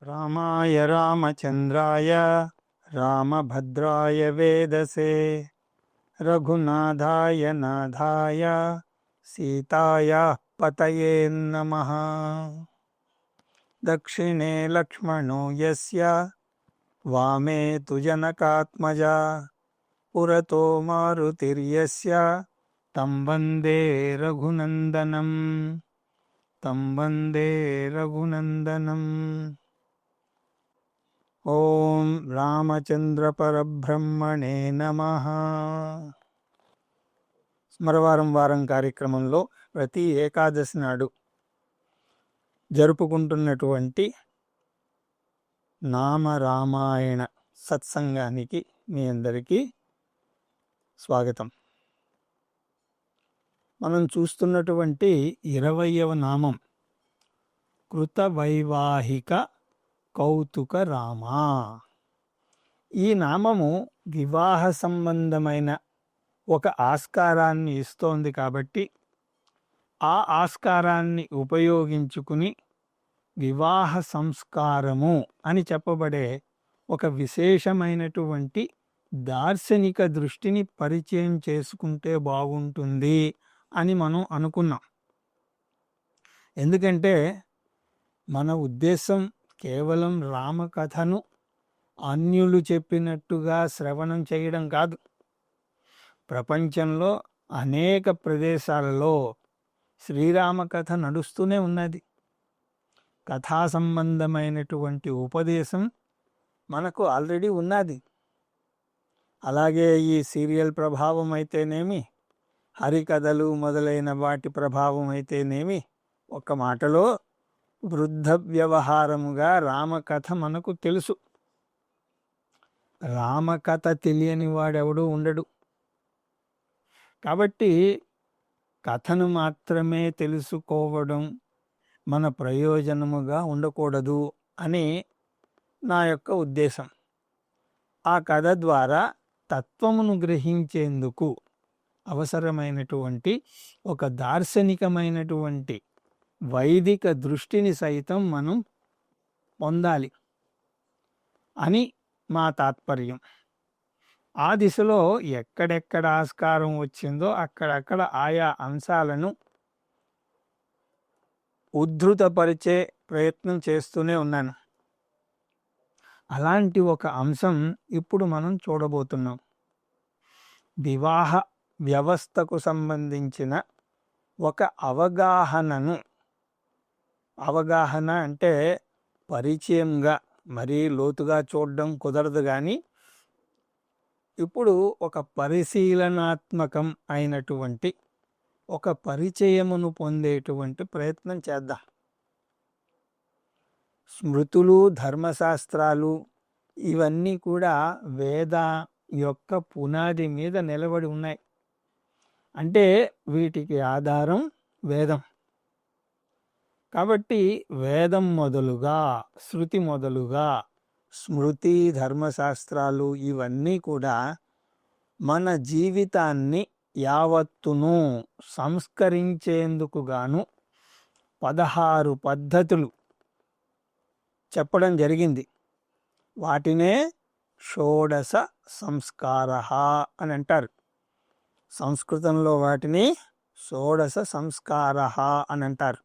రామాయ రామచంద్రాయ రామభద్రాయ వేదసే రఘునాథాయ నాథాయ సీతాయా పతయే నమః. దక్షిణే లక్ష్మణో యస్య వామే తు జనకాత్మజా పురతో మారుతిర్యస్య తం వందే రఘునందనం తం వందే రఘునందనం. ఓం రామచంద్ర పరబ్రహ్మణే నమః. స్మరవారం వారం కార్యక్రమంలో ప్రతి ఏకాదశి నాడు జరుపుకుంటున్నటువంటి నామరామాయణ సత్సంగానికి మీ అందరికీ స్వాగతం. మనం చూస్తున్నటువంటి 20వ నామం కృతవైవాహిక కౌతుక రామ. ఈ నామము వివాహ సంబంధమైన ఒక ఆస్కారాన్ని ఇస్తోంది కాబట్టి ఆ ఆస్కారాన్ని ఉపయోగించుకుని వివాహ సంస్కారము అని చెప్పబడే ఒక విశేషమైనటువంటి దార్శనిక దృష్టిని పరిచయం చేసుకుంటే బాగుంటుంది అని మనం అనుకున్నాం. ఎందుకంటే మన ఉద్దేశం కేవలం రామకథను అన్యులు చెప్పినట్టుగా శ్రవణం చేయడం కాదు. ప్రపంచంలో అనేక ప్రదేశాలలో శ్రీరామ కథ నడుస్తూనే ఉన్నది. కథా సంబంధమైనటువంటి ఉపదేశం మనకు ఆల్రెడీ ఉన్నది. అలాగే ఈ సీరియల్ ప్రభావం అయితేనేమి, హరికథలు మొదలైన వాటి ప్రభావం అయితేనేమి, ఒక మాటలో వృద్ధ వ్యవహారముగా రామకథ మనకు తెలుసు. రామకథ తెలియని వాడెవడూ ఉండడు. కాబట్టి కథను మాత్రమే తెలుసుకోవడం మన ప్రయోజనముగా ఉండకూడదు అని నా యొక్క ఉద్దేశం. ఆ కథ ద్వారా తత్వమును గ్రహించేందుకు అవసరమైనటువంటి ఒక దార్శనికమైనటువంటి వైదిక దృష్టిని సైతం మనం పొందాలి అని మా తాత్పర్యం. ఆ దిశలో ఎక్కడెక్కడ ఆస్కారం వచ్చిందో అక్కడక్కడ ఆయా అంశాలను ఉద్ధృతపరిచే ప్రయత్నం చేస్తూనే ఉన్నాను. అలాంటి ఒక అంశం ఇప్పుడు మనం చూడబోతున్నాం. వివాహ వ్యవస్థకు సంబంధించిన ఒక అవగాహన అంటే పరిచయంగా మరీ లోతుగా చూడడం కుదరదు, కానీ ఇప్పుడు ఒక పరిశీలనాత్మకం అయినటువంటి ఒక పరిచయమును పొందేటువంటి ప్రయత్నం చేద్దాం. స్మృతులు, ధర్మశాస్త్రాలు ఇవన్నీ కూడా వేద యొక్క పునాది మీద నిలబడి ఉన్నాయి. అంటే వీటికి ఆధారం వేదం. కాబట్టి వేదం మొదలుగా, శృతి మొదలుగా, స్మృతి, ధర్మశాస్త్రాలు ఇవన్నీ కూడా మన జీవితాన్ని యావత్తును సంస్కరించేందుకు గాను 16 పద్ధతులు చెప్పడం జరిగింది. వాటినే షోడశ సంస్కార అని అంటారు. సంస్కృతంలో వాటిని షోడశ సంస్కార అని అంటారు.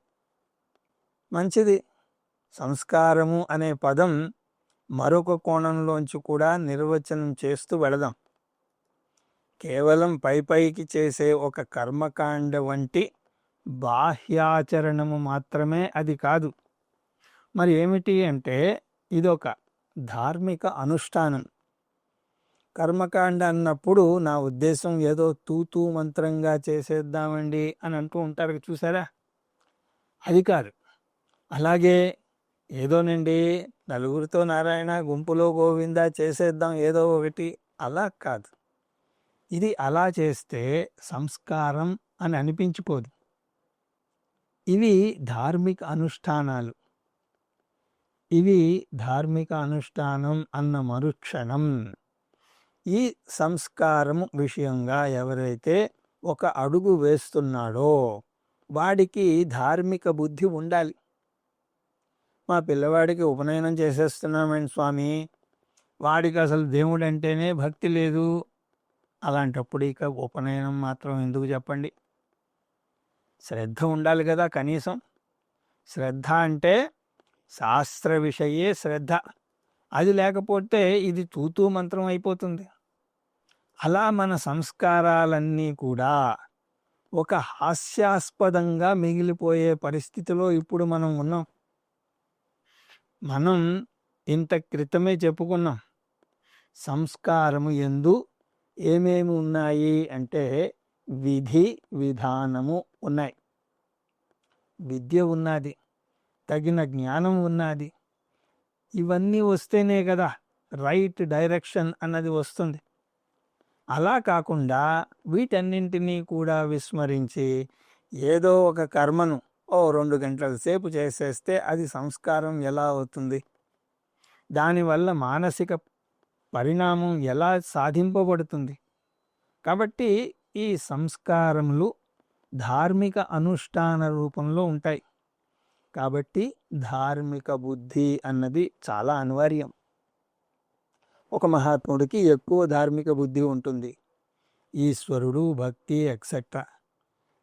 మంచిది. సంస్కారము అనే పదం మరొక కోణంలోంచి కూడా నిర్వచనం చేస్తూ వెళదాం. కేవలం పైకి చేసే ఒక కర్మకాండ వంటి బాహ్యాచరణము మాత్రమే అది కాదు. మరి ఏమిటి అంటే ఇదొక ధార్మిక అనుష్ఠానం. కర్మకాండ అన్నప్పుడు నా ఉద్దేశం ఏదో తూతూ మంత్రంగా చేసేద్దామండి అని అంటూ ఉంటారు, చూసారా? అది కాదు. అలాగే ఏదోనండి నలుగురితో నారాయణ, గుంపులో గోవింద చేసేద్దాం ఏదో ఒకటి, అలా కాదు. ఇది అలా చేస్తే సంస్కారం అని అనిపించుకోదు. ఇవి ధార్మిక అనుష్ఠానాలు. ఇవి ధార్మిక అనుష్ఠానం అన్న మరుక్షణం ఈ సంస్కారము విషయంగా ఎవరైతే ఒక అడుగు వేస్తున్నాడో వాడికి ధార్మిక బుద్ధి ఉండాలి. మా పిల్లవాడికి ఉపనయనం చేసేస్తున్నామండి స్వామి, వాడికి అసలు దేవుడు అంటేనే భక్తి లేదు. అలాంటప్పుడు ఇక ఉపనయనం మాత్రం ఎందుకు చెప్పండి? శ్రద్ధ ఉండాలి కదా కనీసం. శ్రద్ధ అంటే శాస్త్ర విషయే శ్రద్ధ. అది లేకపోతే ఇది తూతూ మంత్రం అయిపోతుంది. అలా మన సంస్కారాలన్నీ కూడా ఒక హాస్యాస్పదంగా మిగిలిపోయే పరిస్థితిలో ఇప్పుడు మనం ఉన్నాం. మనం ఇంత క్రితమే చెప్పుకున్నాం, సంస్కారము యందు ఏమేమి ఉన్నాయి అంటే విధి విధానము ఉన్నాయి, విద్య ఉన్నది, తగిన జ్ఞానం ఉన్నది. ఇవన్నీ వస్తేనే కదా రైట్ డైరెక్షన్ అన్నది వస్తుంది. అలా కాకుండా వీటన్నింటినీ కూడా విస్మరించి ఏదో ఒక కర్మను 2 గంటల సేపు చేసేస్తే అది సంస్కారం ఎలా అవుతుంది? దానివల్ల మానసిక పరిణామం ఎలా సాధింపబడుతుంది? కాబట్టి ఈ సంస్కారములు ధార్మిక అనుష్ఠాన రూపంలో ఉంటాయి. కాబట్టి ధార్మిక బుద్ధి అన్నది చాలా అనివార్యం. ఒక మహాత్ముడికి ఎక్కువ ధార్మిక బుద్ధి ఉంటుంది, ఈశ్వరుడు, భక్తి ఎక్సెట్రా.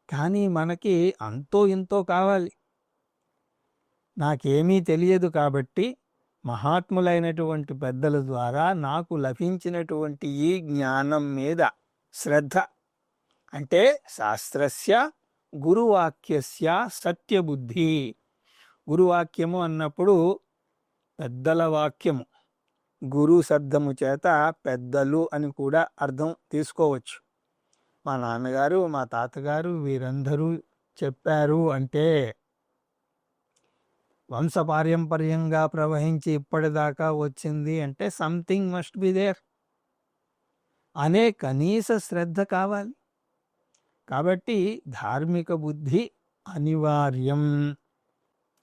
కానీ మనకి అంతో ఇంతో కావాలి. నాకేమీ తెలియదు కాబట్టి మహాత్ములైనటువంటి పెద్దల ద్వారా నాకు లభించినటువంటి ఈ జ్ఞానం మీద శ్రద్ధ, అంటే శాస్త్రస్య గురువాక్యస్య సత్యబుద్ధి. గురువాక్యము అన్నప్పుడు పెద్దల వాక్యము, గురు శబ్దము చేత పెద్దలు అని కూడా అర్థం తీసుకోవచ్చు. మా నాన్నగారు, మా తాతగారు వీరందరూ చెప్పారు అంటే వంశపారంపర్యంగా ప్రవహించి ఇప్పటిదాకా వచ్చింది అంటే సంథింగ్ మస్ట్ బి దేర్ అనే కనీస శ్రద్ధ కావాలి. కాబట్టి ధార్మిక బుద్ధి అనివార్యం.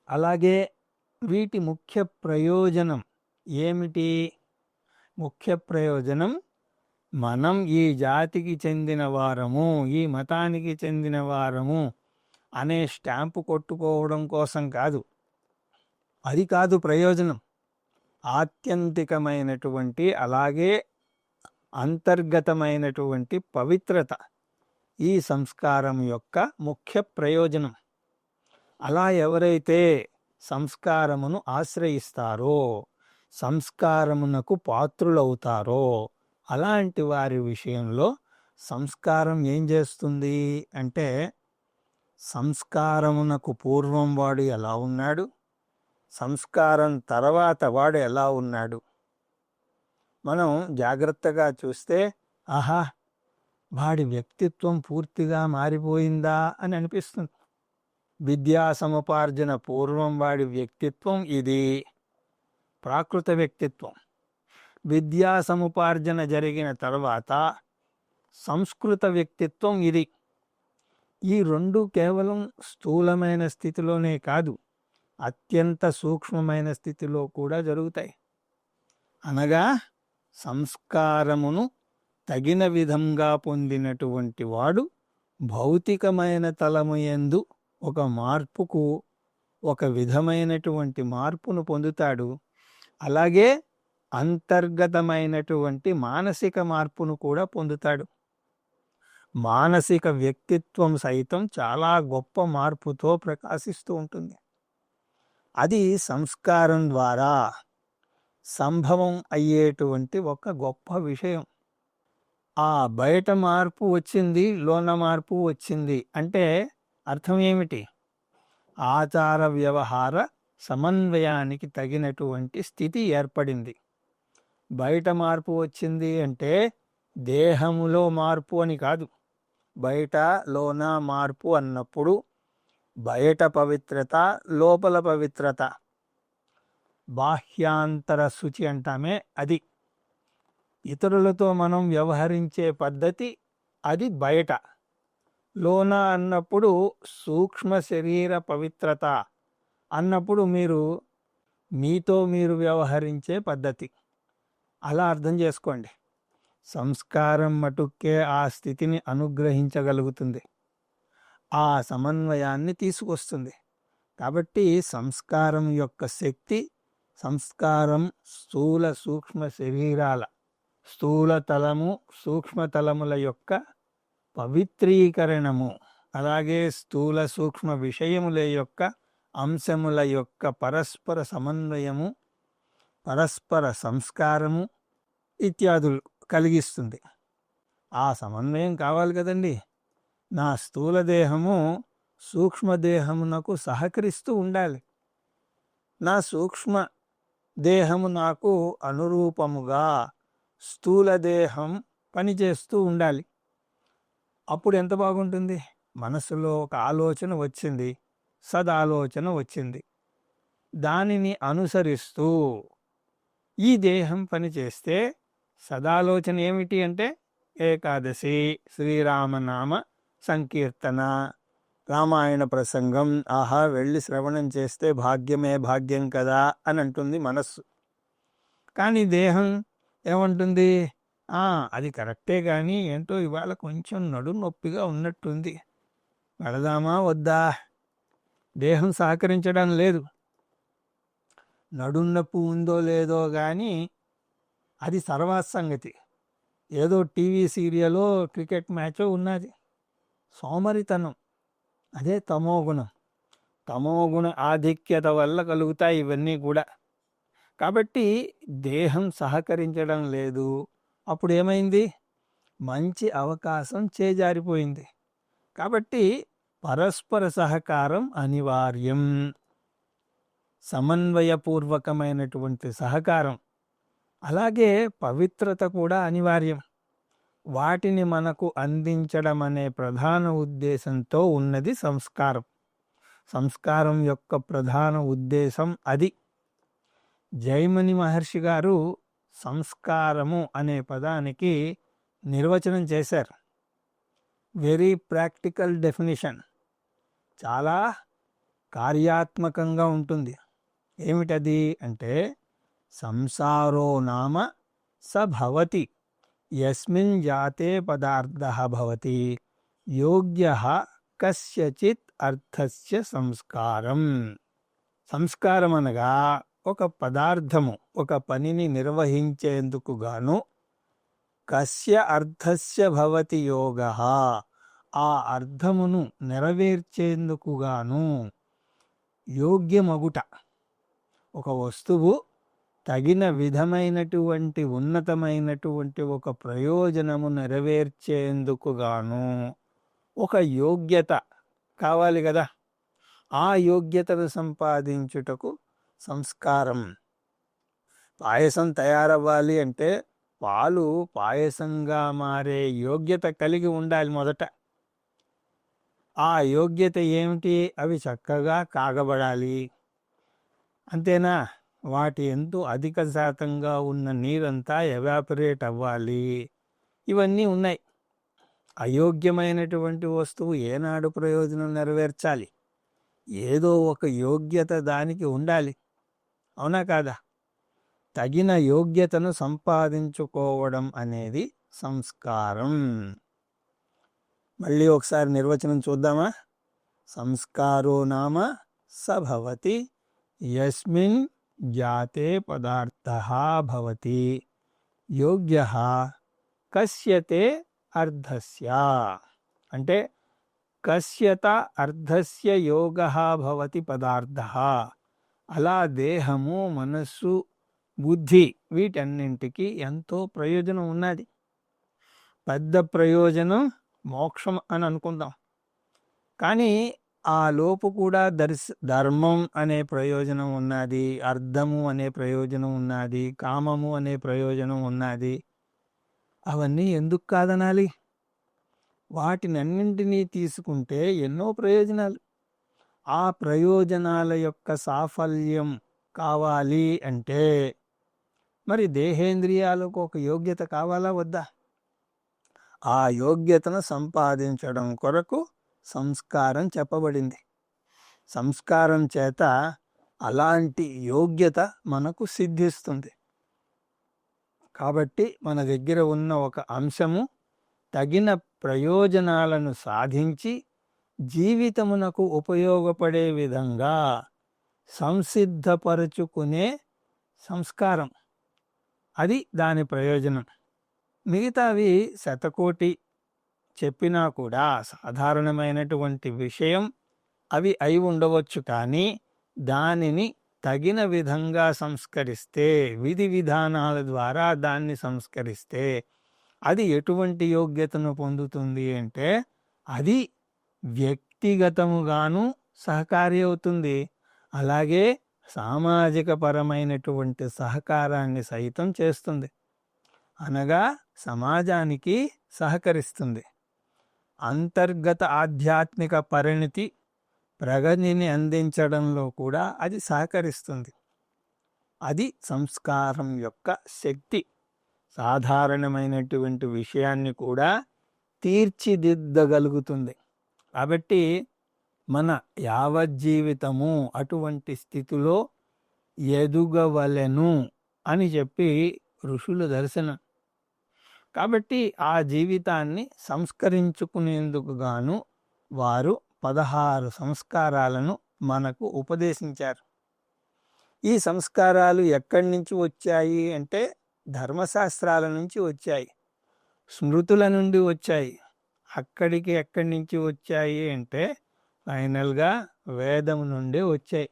అలాగే వీటి ముఖ్య ప్రయోజనం ఏమిటి? ముఖ్య ప్రయోజనం మనం ఈ జాతికి చెందిన వారము, ఈ మతానికి చెందిన వారము అనే స్టాంపు కొట్టుకోవడం కోసం కాదు. అది కాదు ప్రయోజనం. ఆత్యంతికమైనటువంటి అలాగే అంతర్గతమైనటువంటి పవిత్రత ఈ సంస్కారం యొక్క ముఖ్య ప్రయోజనం. అలా ఎవరైతే సంస్కారమును ఆశ్రయిస్తారో, సంస్కారమునకు పాత్రులవుతారో, అలాంటి వారి విషయంలో సంస్కారం ఏం చేస్తుంది అంటే, సంస్కారమునకు పూర్వం వాడు ఎలా ఉన్నాడు, సంస్కారం తర్వాత వాడు ఎలా ఉన్నాడు, మనం జాగ్రత్తగా చూస్తే ఆహా వాడి వ్యక్తిత్వం పూర్తిగా మారిపోయిందా అని అనిపిస్తుంది. విద్యా సముపార్జన పూర్వం వాడి వ్యక్తిత్వం ఇది, ప్రాకృత వ్యక్తిత్వం. విద్యా సముపార్జన జరిగిన తర్వాత సంస్కృత వ్యక్తిత్వం ఇది. ఈ రెండు కేవలం స్థూలమైన స్థితిలోనే కాదు, అత్యంత సూక్ష్మమైన స్థితిలో కూడా జరుగుతాయి. అనగా సంస్కారమును తగిన విధంగా పొందినటువంటి వాడు భౌతికమైన తలము యందు ఒక మార్పుకు, ఒక విధమైనటువంటి మార్పును పొందుతాడు. అలాగే అంతర్గతమైనటువంటి మానసిక మార్పును కూడా పొందుతాడు. మానసిక వ్యక్తిత్వం సైతం చాలా గొప్ప మార్పుతో ప్రకాశిస్తూ ఉంటుంది. అది సంస్కారం ద్వారా సంభవం అయ్యేటువంటి ఒక గొప్ప విషయం. ఆ బయట మార్పు వచ్చింది, లోన మార్పు వచ్చింది అంటే అర్థం ఏమిటి? ఆచార వ్యవహార సమన్వయానికి తగినటువంటి స్థితి ఏర్పడింది. బయట మార్పు వచ్చింది అంటే దేహములో మార్పు అని కాదు. బయట లోన మార్పు అన్నప్పుడు బయట పవిత్రత, లోపల పవిత్రత, బాహ్యాంతర శుచి అంటామే అది. ఇతరులతో మనం వ్యవహరించే పద్ధతి అది బయట. లోన అన్నప్పుడు సూక్ష్మ శరీర పవిత్రత అన్నప్పుడు మీతో మీరు వ్యవహరించే పద్ధతి. అలా అర్థం చేసుకోండి. సంస్కారం మటుక్కే ఆ స్థితిని అనుగ్రహించగలుగుతుంది, ఆ సమన్వయాన్ని తీసుకొస్తుంది. కాబట్టి సంస్కారం యొక్క శక్తి, సంస్కారం స్థూల సూక్ష్మ శరీరాల, స్థూలతలము సూక్ష్మతలముల యొక్క పవిత్రీకరణము, అలాగే స్థూల సూక్ష్మ విషయముల యొక్క అంశముల యొక్క పరస్పర సమన్వయము, పరస్పర సంస్కారము ఇత్యాదులు కలిగిస్తుంది. ఆ సమన్వయం కావాలి కదండి. నా స్థూల దేహము సూక్ష్మదేహమునకు సహకరిస్తూ ఉండాలి. నా సూక్ష్మ దేహము నాకు అనురూపముగా స్థూల దేహం పనిచేస్తూ ఉండాలి. అప్పుడు ఎంత బాగుంటుంది. మనసులో ఒక ఆలోచన వచ్చింది, సదాలోచన వచ్చింది, దానిని అనుసరిస్తూ ఈ దేహం పనిచేస్తే సదాలోచన ఏమిటి అంటే ఏకాదశి, శ్రీరామనామ సంకీర్తన, రామాయణ ప్రసంగం, ఆహా వెళ్ళి శ్రవణం చేస్తే భాగ్యమే భాగ్యం కదా అని అంటుంది మనస్సు. కానీ దేహం ఏమంటుంది, అది కరెక్టే కానీ ఏంటో ఇవాళ కొంచెం నడుము నొప్పిగా ఉన్నట్టుంది, వెళదామా వద్దా. దేహం సహకరించడం లేదు. నడుము నొప్పి ఉందో లేదో కానీ అది తర్వాత సంగతి. ఏదో టీవీ సీరియలో క్రికెట్ మ్యాచో ఉన్నది. సోమరితనం, అదే తమోగుణం. తమోగుణ ఆధిక్యత వల్ల కలుగుతాయి ఇవన్నీ కూడా. కాబట్టి దేహం సహకరించడం లేదు. అప్పుడు ఏమైంది, మంచి అవకాశం చేజారిపోయింది. కాబట్టి పరస్పర సహకారం అనివార్యం. సమన్వయపూర్వకమైనటువంటి సహకారం, అలాగే పవిత్రత కూడా అనివార్యం. వాటిని మనకు అందించడం అనే ప్రధాన ఉద్దేశంతో ఉన్నది సంస్కారం. సంస్కారం యొక్క ప్రధాన ఉద్దేశం అది. జైమిని మహర్షి గారు సంస్కారము అనే పదానికి నిర్వచనం చేశారు. వెరీ ప్రాక్టికల్ డెఫినిషన్, చాలా కార్యాత్మకంగా ఉంటుంది. ఏమిటది అంటే సంసారో నామ స భవతి యస్మిన్ జాతే పదార్థః భవతి యోగ్యః కస్యచిత్ అర్థస్య సంస్కారం. సంస్కారం అనగా ఒక పదార్థము, ఒక పనిని నిర్వహించేందుకు గాను కస్య అర్థస్య భవతి యోగః, ఆ అర్థమును నెరవేర్చేందుకు గాను యోగ్యమగుట. ఒక వస్తువు తగిన విధమైనటువంటి ఉన్నతమైనటువంటి ఒక ప్రయోజనము నెరవేర్చేందుకు గాను ఒక యోగ్యత కావాలి కదా. ఆ యోగ్యతను సంపాదించుటకు సంస్కారం. పాయసం తయారవ్వాలి అంటే పాలు పాయసంగా మారే యోగ్యత కలిగి ఉండాలి మొదట. ఆ యోగ్యత ఏమిటి, అవి చక్కగా కాగబడాలి. అంతేనా, వాటి ఎంతో అధిక శాతంగా ఉన్న నీరంతా ఎవాపరేట్ అవ్వాలి. ఇవన్నీ ఉన్నాయి. అయోగ్యమైనటువంటి వస్తువు ఏనాడు ప్రయోజనం నెరవేర్చాలి, ఏదో ఒక యోగ్యత దానికి ఉండాలి. అవునా కాదా. తగిన యోగ్యతను సంపాదించుకోవడం అనేది సంస్కారం. మళ్ళీ ఒకసారి నిర్వచనం చూద్దామా. సంస్కారో నామ సభవతి యస్మిన్ జాతే పదార్థః భవతి యోగ్యః కస్యతే అర్ధస్య. అంటే కస్యత అర్ధస్య యోగః భవతి పదార్థః. అలా దేహము, మనస్సు, బుద్ధి వీటన్నింటికి ఎంతో ప్రయోజనం ఉన్నది. పెద్ద ప్రయోజనం మోక్షం అని అనుకుందాం. కానీ ఆ లోపు కూడా ధర్మం అనే ప్రయోజనం ఉన్నది, అర్థము అనే ప్రయోజనం ఉన్నది, కామము అనే ప్రయోజనం ఉన్నది. అవన్నీ ఎందుకు కాదనాలి. వాటినన్నింటినీ తీసుకుంటే ఎన్నో ప్రయోజనాలు. ఆ ప్రయోజనాల యొక్క సాఫల్యం కావాలి అంటే మరి దేహేంద్రియాలకు ఒక యోగ్యత కావాలా వద్దా. ఆ యోగ్యతను సంపాదించడం కొరకు సంస్కారం చెప్పబడింది. సంస్కారం చేత అలాంటి యోగ్యత మనకు సిద్ధిస్తుంది. కాబట్టి మన దగ్గర ఉన్న ఒక అంశము తగిన ప్రయోజనాలను సాధించి జీవితమునకు ఉపయోగపడే విధంగా సంసిద్ధపరుచుకునే సంస్కారం. అది దాని ప్రయోజనం. మిగతావి శతకోటి చెప్పినా కూడా సాధారణమైనటువంటి విషయం అవి అయి ఉండవచ్చు. కానీ దానిని తగిన విధంగా సంస్కరిస్తే, విధి విధానాల ద్వారా దాన్ని సంస్కరిస్తే అది ఎటువంటి యోగ్యతను పొందుతుంది అంటే అది వ్యక్తిగతముగాను సహకారి అవుతుంది, అలాగే సామాజిక పరమైనటువంటి సహకారాన్ని సైతం చేస్తుంది. అనగా సమాజానికి సహకరిస్తుంది. అంతర్గత ఆధ్యాత్మిక పరిణతి ప్రగతిని అందించడంలో కూడా అది సహకరిస్తుంది. అది సంస్కారం యొక్క శక్తి. సాధారణమైనటువంటి విషయాన్ని కూడా తీర్చిదిద్దగలుగుతుంది. కాబట్టి మన యావజ్జీవితము అటువంటి స్థితిలో ఎదుగవలెను అని చెప్పి ఋషుల దర్శనం. కాబట్టి ఆ జీవితాన్ని సంస్కరించుకునేందుకు గాను వారు 16 సంస్కారాలను మనకు ఉపదేశించారు. ఈ సంస్కారాలు ఎక్కడి నుంచి వచ్చాయి అంటే ధర్మశాస్త్రాల నుంచి వచ్చాయి, స్మృతుల నుండి వచ్చాయి. అక్కడికి ఎక్కడి నుంచి వచ్చాయి అంటే ఫైనల్గా వేదము నుండే వచ్చాయి,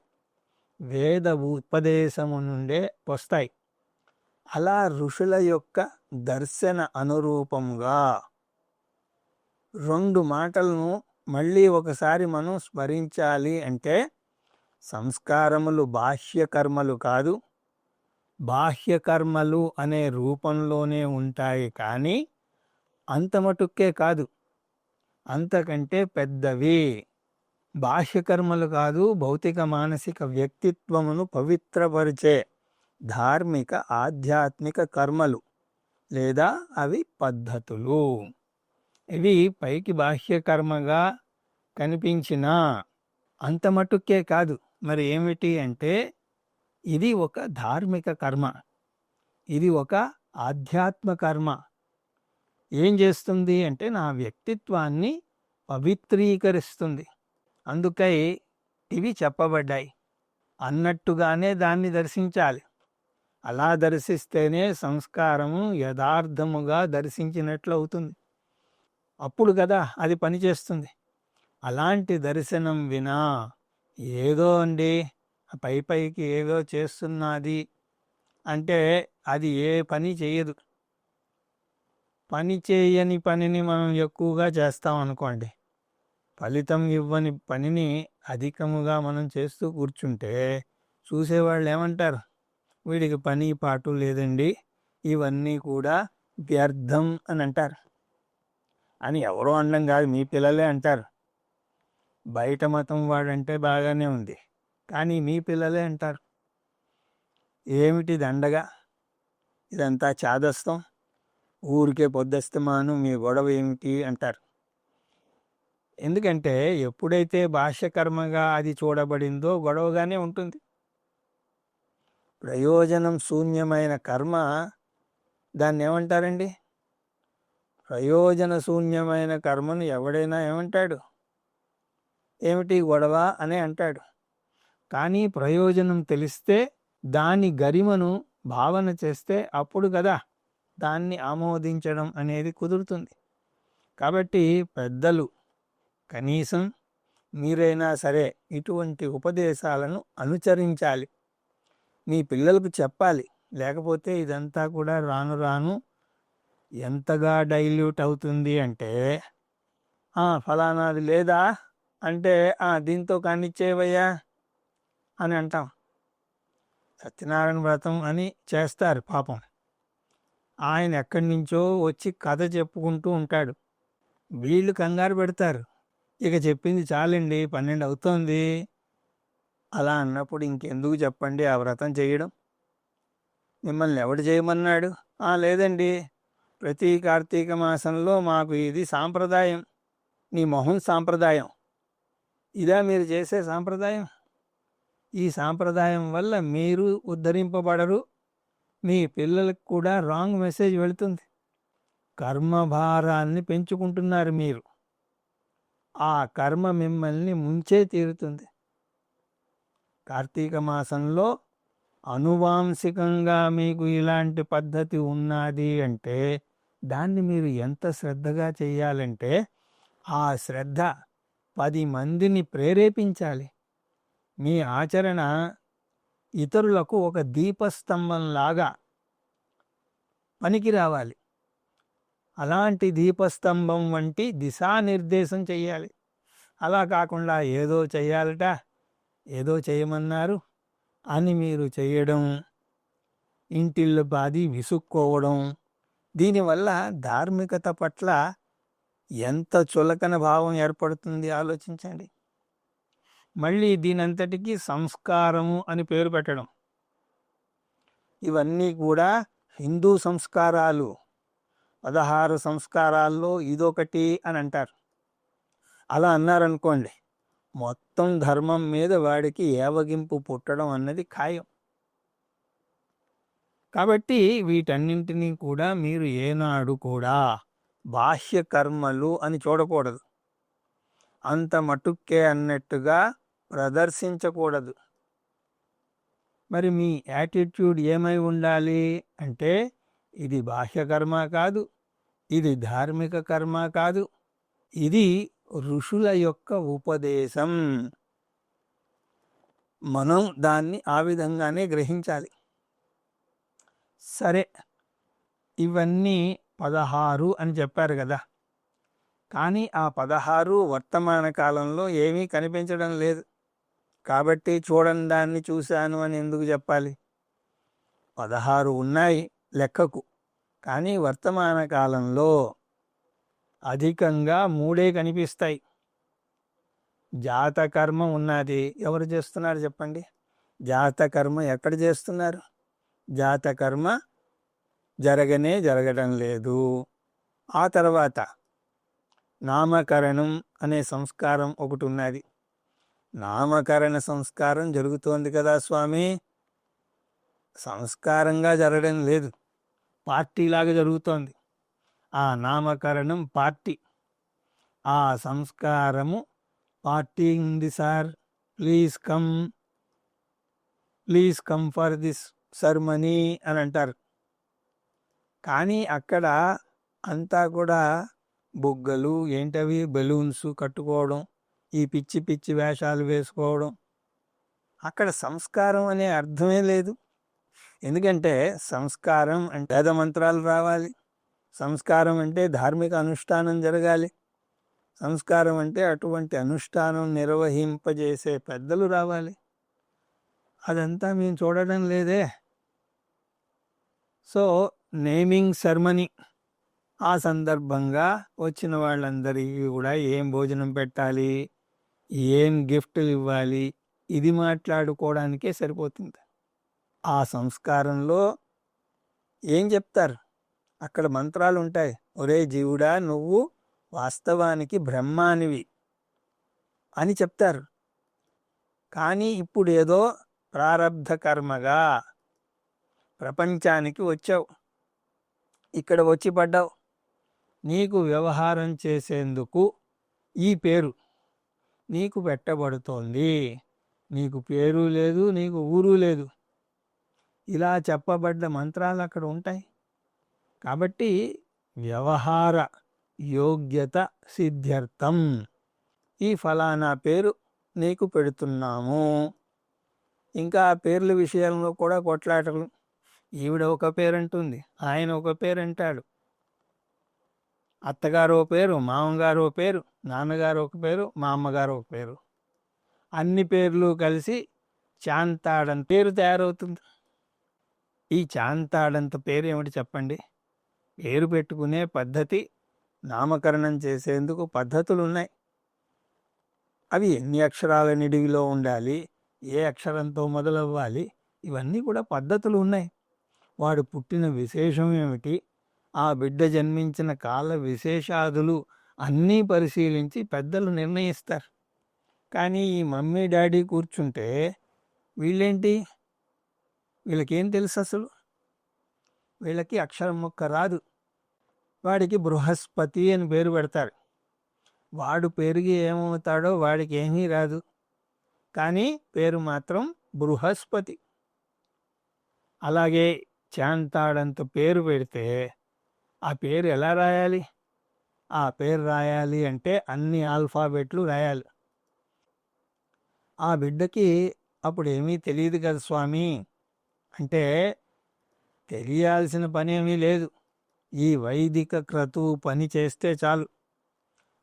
వేద ఉపదేశము నుండే వస్తాయి. అలా ఋషుల యొక్క దర్శన అనురూపంగా 2 మాటలను మళ్ళీ ఒకసారి మనం స్మరించాలి అంటే సంస్కారములు బాహ్యకర్మలు కాదు, బాహ్యకర్మలు అనే రూపంలోనే ఉంటాయి. కానీ అంత మటుక్కే కాదు, అంతకంటే పెద్దవి. బాహ్యకర్మలు కాదు, భౌతిక మానసిక వ్యక్తిత్వమును పవిత్రపరిచే ధార్మిక ఆధ్యాత్మిక కర్మలు లేదా అవి పద్ధతులు. ఇవి పైకి బాహ్యకర్మగా కనిపించినా అంత మటుక్కే కాదు. మరి ఏమిటి అంటే ఇది ఒక ధార్మిక కర్మ, ఇది ఒక ఆధ్యాత్మ కర్మ. ఏం చేస్తుంది అంటే నా వ్యక్తిత్వాన్ని పవిత్రీకరిస్తుంది. అందుకై ఇవి చెప్పబడ్డాయి. అన్నట్టుగానే దాన్ని దర్శించాలి. అలా దర్శిస్తేనే సంస్కారము యథార్థముగా దర్శించినట్లు అవుతుంది. అప్పుడు కదా అది పనిచేస్తుంది. అలాంటి దర్శనం వినా ఏదో అండి పై పైకి ఏదో చేస్తున్నది అంటే అది ఏ పని చేయదు. పని చేయని పనిని మనం ఎక్కువగా చేస్తాం అనుకోండి, ఫలితం ఇవ్వని పనిని అధికముగా మనం చేస్తూ కూర్చుంటే చూసేవాళ్ళు ఏమంటారు, వీడికి పని పాటు లేదండి, ఇవన్నీ కూడా వ్యర్థం అని అంటారు. అని ఎవరో అనడం కాదు, మీ పిల్లలే అంటారు. బయట మతం వాడంటే బాగానే ఉంది, కానీ మీ పిల్లలే అంటారు. ఏమిటి దండగా, ఇదంతా చాదస్తం, ఊరికే పొద్దస్తమాను మీ గొడవ ఏమిటి అంటారు. ఎందుకంటే ఎప్పుడైతే భాష్యకర్మగా అది చూడబడిందో గొడవగానే ఉంటుంది. ప్రయోజనం శూన్యమైన కర్మ దాన్ని ఏమంటారండి? ప్రయోజన శూన్యమైన కర్మను ఎవడైనా ఏమంటాడు? ఏమిటి గొడవ అనే అంటాడు. కానీ ప్రయోజనం తెలిస్తే దాని గరిమను భావన చేస్తే అప్పుడు కదా దాన్ని ఆమోదించడం అనేది కుదురుతుంది. కాబట్టి పెద్దలు కనీసం మీరైనా సరే ఇటువంటి ఉపదేశాలను అనుసరించాలి, మీ పిల్లలకు చెప్పాలి. లేకపోతే ఇదంతా కూడా రాను రాను ఎంతగా డైల్యూట్ అవుతుంది అంటే ఫలానాది లేదా అంటే దీంతో కానిచ్చేవయ్యా అని అంటాం. సత్యనారాయణ వ్రతం అని చేస్తారు పాపం. ఆయన ఎక్కడి నుంచో వచ్చి కథ చెప్పుకుంటూ ఉంటాడు. వీళ్ళు కంగారు పెడతారు, ఇక చెప్పింది చాలండి 12 అవుతోంది. అలా అన్నప్పుడు ఇంకెందుకు చెప్పండి ఆ వ్రతం చేయడం? మిమ్మల్ని ఎవడు చేయమన్నాడు? లేదండి, ప్రతి కార్తీక మాసంలో మాకు ఇది సాంప్రదాయం. నీ మొహం సాంప్రదాయం ఇదా మీరు చేసే సాంప్రదాయం? ఈ సాంప్రదాయం వల్ల మీరు ఉద్ధరింపబడరు, మీ పిల్లలకు కూడా రాంగ్ మెసేజ్ వెళుతుంది. కర్మభారాన్ని పెంచుకుంటున్నారు మీరు. ఆ కర్మ మిమ్మల్ని ముంచే తీరుతుంది. కార్తీక మాసంలో అనువాంశికంగా మీకు ఇలాంటి పద్ధతి ఉన్నది అంటే దాన్ని మీరు ఎంత శ్రద్ధగా చేయాలంటే ఆ శ్రద్ధ 10 మందిని ప్రేరేపించాలి. మీ ఆచరణ ఇతరులకు ఒక దీపస్తంభంలాగా పనికి రావాలి. అలాంటి దీపస్తంభం వంటి దిశానిర్దేశం చెయ్యాలి. అలా కాకుండా ఏదో చెయ్యాలట, ఏదో చేయమన్నారు అని మీరు చేయడం, ఇంటిల్లు బాది విసుక్కోవడం, దీనివల్ల ధార్మికత పట్ల ఎంత చులకన భావం ఏర్పడుతుంది ఆలోచించండి. మళ్ళీ దీనంతటికీ సంస్కారము అని పేరు పెట్టడం, ఇవన్నీ కూడా హిందూ సంస్కారాలు. 16 సంస్కారాల్లో ఇదొకటి అని అంటారు. అలా అన్నారనుకోండి, మొత్తం ధర్మం మీద వాడికి ఏవగింపు పుట్టడం అన్నది ఖాయం. కాబట్టి వీటన్నింటినీ కూడా మీరు ఏనాడు కూడా బాహ్య కర్మలు అని చూడకూడదు. అంత మటుక్కే అన్నట్టుగా ప్రదర్శించకూడదు. మరి మీ యాటిట్యూడ్ ఏమై ఉండాలి అంటే, ఇది బాహ్య కర్మ కాదు, ఇది ధార్మిక కర్మ కాదు, ఇది ఋషుల యొక్క ఉపదేశం. మనం దాన్ని ఆ విధంగానే గ్రహించాలి. సరే, ఇవన్నీ 16 అని చెప్పారు కదా, కానీ ఆ 16 వర్తమాన కాలంలో ఏమీ కనిపించడం లేదు. కాబట్టి చూడని దాన్ని చూశాను అని ఎందుకు చెప్పాలి? 16 ఉన్నాయి లెక్కకు, కానీ వర్తమాన కాలంలో అధికంగా 3 కనిపిస్తాయి. జాతకర్మ ఉన్నది. ఎవరు చేస్తున్నారు చెప్పండి? జాతకర్మ ఎక్కడ చేస్తున్నారు? జాతకర్మ జరగడం లేదు. ఆ తర్వాత నామకరణం అనే సంస్కారం ఒకటి ఉన్నది. నామకరణ సంస్కారం జరుగుతోంది కదా స్వామి, సంస్కారంగా జరగడం లేదు, పార్టీలాగా జరుగుతోంది. ఆ నామకరణం పార్టీ, ఆ సంస్కారము పార్టీ ఉంది sir, please come for this ceremony అని అంటారు. కానీ అక్కడ అంతా కూడా బుగ్గలు ఏంటవి బెలూన్స్ కట్టుకోవడం, ఈ పిచ్చి పిచ్చి వేషాలు వేసుకోవడం. అక్కడ సంస్కారం అనే అర్థమే లేదు. ఎందుకంటే సంస్కారం అంటే వేద మంత్రాలు రావాలి, సంస్కారం అంటే ధార్మిక అనుష్ఠానం జరగాలి, సంస్కారం అంటే అటువంటి అనుష్ఠానం నిర్వహింపజేసే పెద్దలు రావాలి. అదంతా మేము చూడడం లేదే. సో నేమింగ్ సెర్మనీ, ఆ సందర్భంగా వచ్చిన వాళ్ళందరికీ కూడా ఏం భోజనం పెట్టాలి, ఏం గిఫ్ట్లు ఇవ్వాలి, ఇది మాట్లాడుకోవడానికే సరిపోతుంది. ఆ సంస్కారంలో ఏం చెప్తారు? అక్కడ మంత్రాలు ఉంటాయి. ఒరే జీవుడా, నువ్వు వాస్తవానికి బ్రహ్మానివి అని చెప్తారు. కానీ ఇప్పుడు ఏదో ప్రారబ్ధ కర్మగా ప్రపంచానికి వచ్చావు, ఇక్కడ వచ్చి పడ్డావు. నీకు వ్యవహారం చేసేందుకు ఈ పేరు నీకు పెట్టబడుతోంది. నీకు పేరు లేదు, నీకు ఊరు లేదు. ఇలా చెప్పబడ్డ మంత్రాలు అక్కడ ఉంటాయి. కాబట్టి వ్యవహార యోగ్యత సిద్ధ్యర్థం ఈ ఫలానా పేరు నీకు పెడుతున్నాము. ఇంకా ఆ పేర్ల విషయంలో కూడా కొట్లాటలు. ఈవిడ ఒక పేరు అంటుంది, ఆయన ఒక పేరు అంటాడు, అత్తగారు ఒక పేరు, మామగారు ఒక పేరు, నాన్నగారు ఒక పేరు, మా అమ్మగారు ఒక పేరు, అన్ని పేర్లు కలిసి చాంతాడంత పేరు తయారవుతుంది. ఈ చాంతాడంత పేరు ఏమిటి చెప్పండి? పేరు పెట్టుకునే పద్ధతి, నామకరణం చేసేందుకు పద్ధతులు ఉన్నాయి. అవి ఎన్ని అక్షరాల నిడివిలో ఉండాలి, ఏ అక్షరంతో మొదలవ్వాలి, ఇవన్నీ కూడా పద్ధతులు ఉన్నాయి. వాడు పుట్టిన విశేషం ఏమిటి, ఆ బిడ్డ జన్మించిన కాల విశేషాదులు అన్నీ పరిశీలించి పెద్దలు నిర్ణయిస్తారు. కానీ ఈ మమ్మీ డాడీ కూర్చుంటే వీళ్ళేంటి, వీళ్ళకేం తెలుసు అసలు? వీళ్ళకి అక్షరం ముక్క రాదు. వాడికి బృహస్పతి అని పేరు పెడతారు. వాడు పెరిగి ఏమవుతాడో వాడికి ఏమీ రాదు, కానీ పేరు మాత్రం బృహస్పతి. అలాగే చాంతాడంత పేరు పెడితే ఆ పేరు ఎలా రాయాలి? ఆ పేరు రాయాలి అంటే అన్ని ఆల్ఫాబెట్లు రాయాలి. ఆ బిడ్డకి అప్పుడు ఏమీ తెలియదు కదా స్వామి అంటే, తెలియాల్సిన పని ఏమీ లేదు. ఈ వైదిక క్రతువు పని చేస్తే చాలు.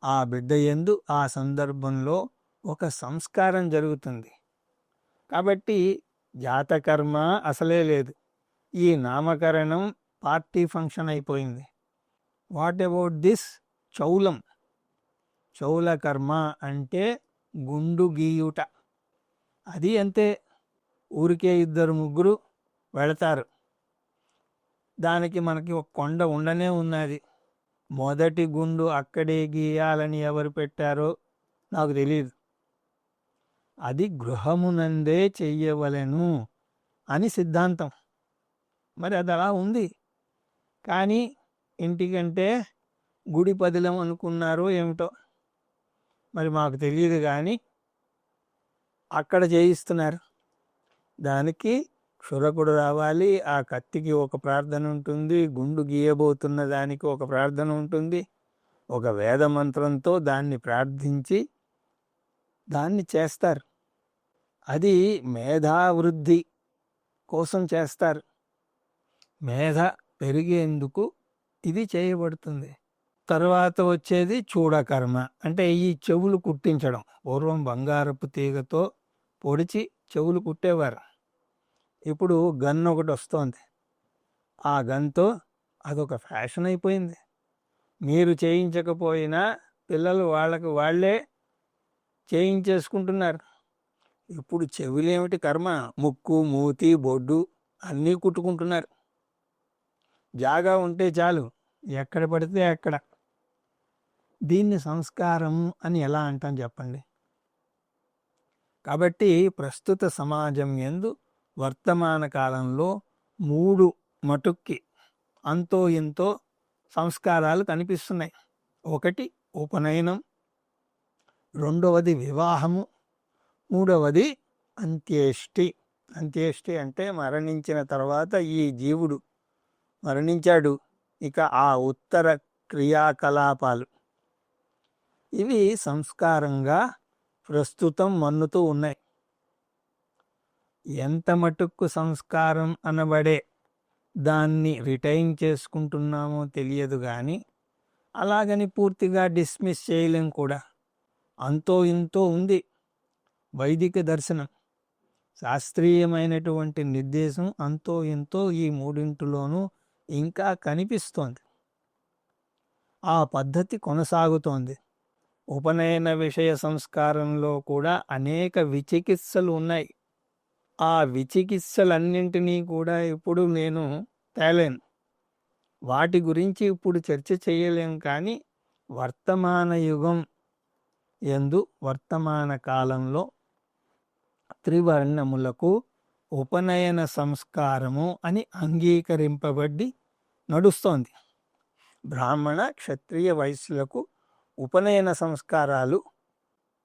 ఆ బిడ్డ యందు ఆ సందర్భంలో ఒక సంస్కారం జరుగుతుంది. కాబట్టి జాతకర్మ అసలే లేదు. ఈ నామకరణం పార్టీ ఫంక్షన్ అయిపోయింది. వాట్ అబౌట్ దిస్ చౌలం? చౌల కర్మ అంటే గుండు గీయుట. అది అంతే, ఊరికే 2-3 వెళతారు. దానికి మనకి ఒక కొండ ఉండనే ఉన్నది. మొదటి గుండు అక్కడే గీయాలని ఎవరు పెట్టారో నాకు తెలియదు. అది గృహమునందే చెయ్యవలెను అని సిద్ధాంతం. మరి అది అలా ఉంది. కానీ ఇంటికంటే గుడి పదిలం అనుకున్నారో ఏమిటో మరి మాకు తెలియదు, కానీ అక్కడ చేయిస్తున్నారు. దానికి క్షురకుడు రావాలి, ఆ కత్తికి ఒక ప్రార్థన ఉంటుంది, గుండు గీయబోతున్న దానికి ఒక ప్రార్థన ఉంటుంది. ఒక వేద మంత్రంతో దాన్ని ప్రార్థించి దాన్ని చేస్తారు. అది మేధావృద్ధి కోసం చేస్తారు. మేధ పెరిగేందుకు ఇది చేయబడుతుంది. తర్వాత వచ్చేది చూడకర్మ, అంటే ఈ చెవులు కుట్టించడం. పూర్వం బంగారపు తీగతో పొడిచి చెవులు కుట్టేవారు. ఇప్పుడు గన్ ఒకటి వస్తోంది. ఆ గన్తో అదొక ఫ్యాషన్ అయిపోయింది. మీరు చేయించకపోయినా పిల్లలు వాళ్ళకు వాళ్ళే చేయించేసుకుంటున్నారు. ఇప్పుడు చెవులేమిటి కర్మ, ముక్కు, మూతి, బొడ్డు అన్నీ కుట్టుకుంటున్నారు. జాగా ఉంటే చాలు, ఎక్కడ పడితే అక్కడ. దీన్ని సంస్కారం అని ఎలా అంటాం చెప్పండి? కాబట్టి ప్రస్తుత సమాజం యందు వర్తమాన కాలంలో 3 మటుక్కి అంతో ఇంతో సంస్కారాలు కనిపిస్తున్నాయి. ఒకటి ఉపనయనం, రెండవది వివాహము, మూడవది అంత్యేష్టి. అంత్యేష్టి అంటే మరణించిన తర్వాత ఈ జీవుడు మరణించాడు, ఇక ఆ ఉత్తర క్రియాకలాపాలు. ఇవి సంస్కారంగా ప్రస్తుతం మన్నుతూ ఉన్నాయి. ఎంత మటుక్కు సంస్కారం అనబడే దాన్ని రిటైన్ చేసుకుంటున్నామో తెలియదు, కానీ అలాగని పూర్తిగా డిస్మిస్ చేయలేం కూడా. అంతో ఇంతో ఉంది వైదిక దర్శనం. శాస్త్రీయమైనటువంటి నిర్దేశం అంతో ఇంతో ఈ మూడింటిలోనూ ఇంకా కనిపిస్తోంది. ఆ పద్ధతి కొనసాగుతోంది. ఉపనయన విషయ సంస్కారంలో కూడా అనేక విచికిత్సలు ఉన్నాయి. ఆ విచికిత్సలన్నింటినీ కూడా ఇప్పుడు నేను తేలేను, వాటి గురించి ఇప్పుడు చర్చ చేయలేం. కానీ వర్తమాన యుగం యందు వర్తమాన కాలంలో త్రివర్ణములకు ఉపనయన సంస్కారము అని అంగీకరింపబడి నడుస్తోంది. బ్రాహ్మణ, క్షత్రియ, వైశ్యులకు ఉపనయన సంస్కారాలు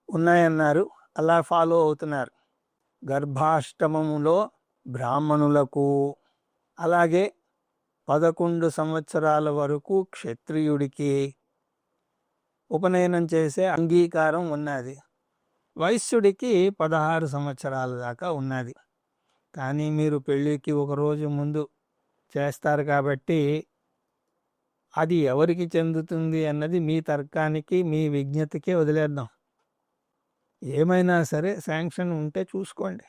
ఉన్నాయన్నారు, అలా ఫాలో అవుతున్నారు. గర్భాష్టమములో బ్రాహ్మణులకు, అలాగే 11 సంవత్సరాల వరకు క్షత్రియుడికి ఉపనయనం చేసే అంగీకారం ఉన్నది. వైశ్యుడికి 16 సంవత్సరాల దాకా ఉన్నది. కానీ మీరు పెళ్ళికి ఒకరోజు ముందు చేస్తారు కాబట్టి అది ఎవరికి చెందుతుంది అన్నది మీ తర్కానికి, మీ విజ్ఞతకే వదిలేద్దాం. ఏమైనా సరే శాంక్షన్ ఉంటే చూసుకోండి,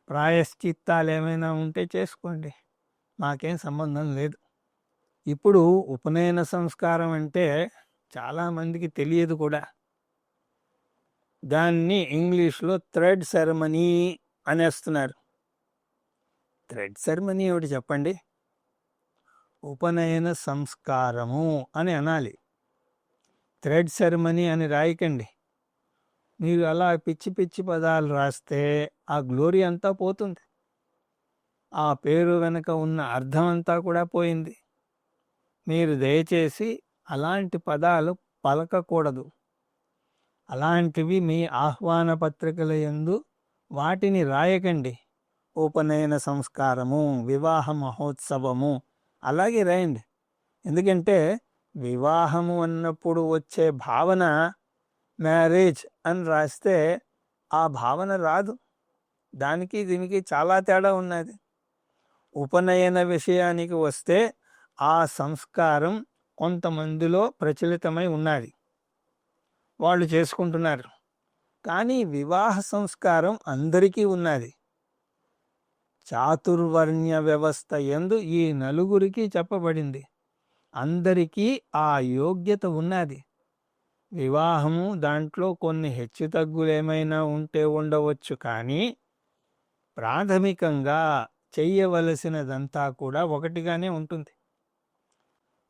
ప్రాయశ్చిత్తాలు ఏమైనా ఉంటే చేసుకోండి, మాకేం సంబంధం లేదు. ఇప్పుడు ఉపనయన సంస్కారం అంటే చాలామందికి తెలియదు కూడా. దాన్ని ఇంగ్లీష్లో థ్రెడ్ సెరమనీ అనేస్తున్నారు. థ్రెడ్ సెరమనీ ఏమిటి చెప్పండి? ఉపనయన సంస్కారము అని అనాలి. థ్రెడ్ సెరమనీ అని రాయకండి. మీరు అలా పిచ్చి పిచ్చి పదాలు రాస్తే ఆ గ్లోరీ అంతా పోతుంది, ఆ పేరు వెనుక ఉన్న అర్థం అంతా కూడా పోయింది. మీరు దయచేసి అలాంటి పదాలు పలకకూడదు. అలాంటివి మీ ఆహ్వాన పత్రికల యందు వాటిని రాయకండి. ఉపనయన సంస్కారము, వివాహ మహోత్సవము అలాగే రాయండి. ఎందుకంటే వివాహము అన్నప్పుడు వచ్చే భావన మ్యారేజ్ అని రాస్తే ఆ భావన రాదు. దానికి దీనికి చాలా తేడా ఉన్నది. ఉపనయన విషయానికి వస్తే ఆ సంస్కారం కొంతమందిలో ప్రచలితమై ఉన్నది, వాళ్ళు చేసుకుంటున్నారు. కానీ వివాహ సంస్కారం అందరికీ ఉన్నది. చాతుర్వర్ణ్య వ్యవస్థ యందు ఈ నలుగురికి చెప్పబడింది. అందరికీ ఆ యోగ్యత ఉన్నది. వివాహము దాంట్లో కొన్ని హెచ్చుతగ్గులేమైనా ఉంటే ఉండవచ్చు, కానీ ప్రాథమికంగా చెయ్యవలసినదంతా కూడా ఒకటిగానే ఉంటుంది.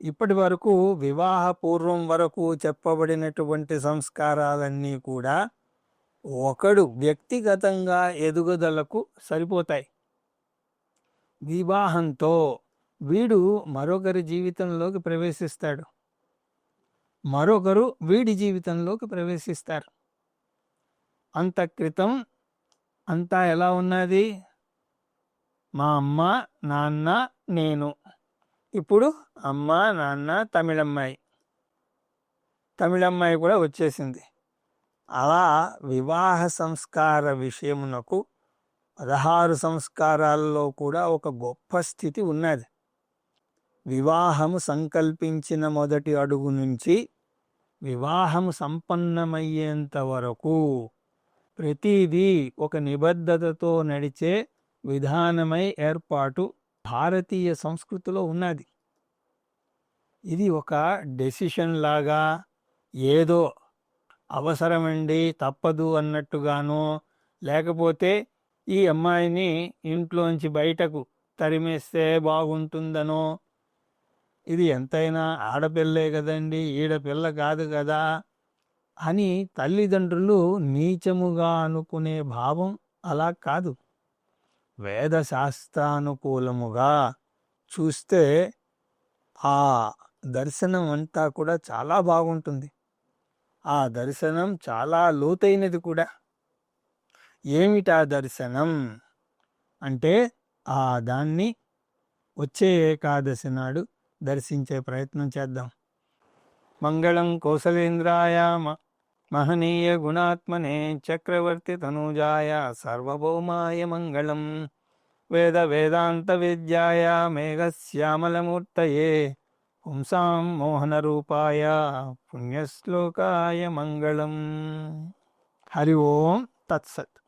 ఇప్పటి వరకు వివాహ పూర్వం వరకు చెప్పబడినటువంటి సంస్కారాలన్నీ కూడా ఒకడు వ్యక్తిగతంగా ఎదుగుదలకు సరిపోతాయి. వివాహంతో వీడు మరొకరి జీవితంలోకి ప్రవేశిస్తాడు, మరొకరు వీడి జీవితంలోకి ప్రవేశిస్తారు. అంత క్రితం అంతా ఎలా ఉన్నది? మా అమ్మ నాన్న నేను. ఇప్పుడు అమ్మ నాన్న తమిళమ్మాయి, తమిళమ్మాయి కూడా వచ్చేసింది. అలా వివాహ సంస్కార విషయమునకు 16 సంస్కారాల్లో కూడా ఒక గొప్ప స్థితి ఉన్నది. వివాహము సంకల్పించిన మొదటి అడుగు నుంచి వివాహము సంపన్నమయ్యేంత వరకు ప్రతిదీ ఒక నిబద్ధతతో నడిచే విధానమై ఏర్పాటు భారతీయ సంస్కృతిలో ఉన్నది. ఇది ఒక డెసిషన్ లాగా, ఏదో అవసరమండి తప్పదు అన్నట్టుగానో, లేకపోతే ఈ అమ్మాయిని ఇంట్లోంచి బయటకు తరిమేస్తే బాగుంటుందనో, ఇది ఎంతైనా ఆడపిల్లే కదండి, ఈడపిల్ల కాదు కదా అని తల్లిదండ్రులు నీచముగా అనుకునే భావం అలా కాదు. వేదశాస్త్రానుకూలముగా చూస్తే ఆ దర్శనం అంతా కూడా చాలా బాగుంటుంది. ఆ దర్శనం చాలా లోతైనది కూడా. ఏమిటా దర్శనం అంటే ఆ దాన్ని వచ్చే ఏకాదశి నాడు దర్శించే ప్రయత్నం చేద్దాం. మంగళం కౌసలేంద్రాయ మహనీయ గుణాత్మనే చక్రవర్తి తనూజాయ సార్వభౌమాయ మంగళం. వేద వేదాంత విద్యాయ మేఘశ్యామలమూర్తయే పుంసాం మోహనరూపాయ పుణ్యశ్లోకాయ మంగళం. హరి ఓం తత్సత్.